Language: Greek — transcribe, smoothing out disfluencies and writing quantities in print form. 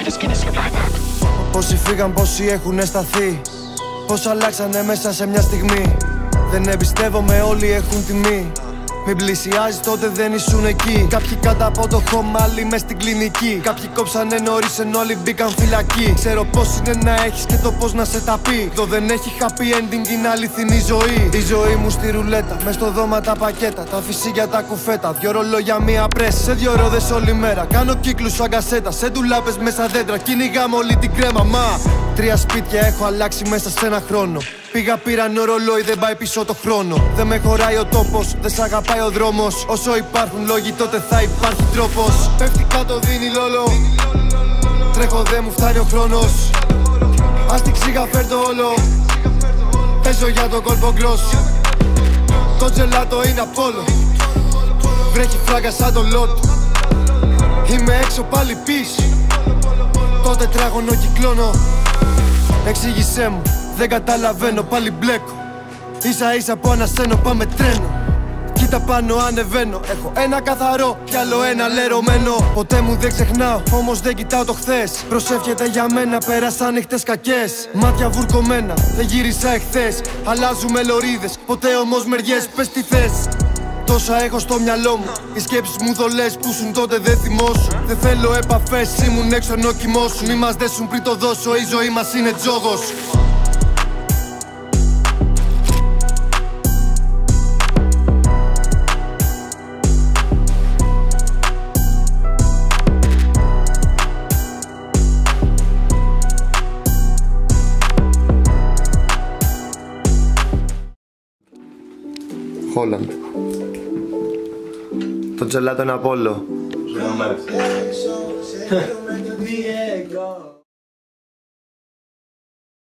just gonna survive that. Πόσοι φύγαν, πόσοι έχουνε σταθεί, πώς αλλάξανε μέσα σε μια στιγμή. Δεν εμπιστεύομαι, όλοι έχουν τιμή. Μην πλησιάζεις, τότε δεν ήσουν εκεί. Κάποιοι κάτω από το χώμα, άλλοι μες στην κλινική. Κάποιοι κόψανε νωρίς ενώ άλλοι μπήκαν φυλακή. Ξέρω πώς είναι να έχεις και το πώς να σε τα πει. Το δεν έχει happy ending, είναι αληθινή ζωή. Η ζωή μου στη ρουλέτα, μες στο δώμα τα πακέτα. Τα φυσίγια τα κουφέτα, δυο ρολόγια μία πρέση. Σε δυο ρόδες όλη μέρα, κάνω κύκλους σαν κασέτα. Σε ντουλάπες μέσα δέντρα, κυνηγάμε όλη την κρέμα. Μα 3 σπίτια έχω αλλάξει μέσα σε ένα χρόνο. Πήγα, πήρα ένα ρολόι, δεν πάει πίσω το χρόνο. Δεν με χωράει ο τόπος, δεν σ' αγαπάει ο δρόμος. Όσο υπάρχουν λόγοι, τότε θα υπάρχει τρόπος. Πέφτει κάτω, δίνει λόλο. Τρέχω, δεν μου φτάνει ο χρόνος. Ας την ξύγα, φέρ' το όλο. Παίζω για τον κόλπο γκρος. Το τζελάτο είναι απ' όλο. Βρέχει φράγκα σαν το λότο. Είμαι έξω πάλι πίσω. Το τετράγωνο κυκλώνω. Εξήγησέ μου, δεν καταλαβαίνω, πάλι μπλέκω. Ίσα ίσα που ανασένω, πάμε τρένο. Κοίτα πάνω ανεβαίνω, έχω ένα καθαρό κι άλλο ένα λερωμένο. Ποτέ μου δεν ξεχνάω, όμως δεν κοιτάω το χθες. Προσεύχεται για μένα, πέρασαν νύχτες κακές. Μάτια βουρκωμένα, δεν γύρισα εχθές. Αλλάζουμε λωρίδες, ποτέ όμως μεριές, πες τι θες. Τόσα έχω στο μυαλό μου, οι σκέψεις μου δολές που σουν τότε δεν θυμώσου. Δεν θέλω επαφές, ήμουν έξω ενώ κοιμώσουν. Μη μας δέσουν πριν το δώσω, η ζωή μας είναι τζόγος. Χόλαντ. Το τζελάτο είναι απ' όλο.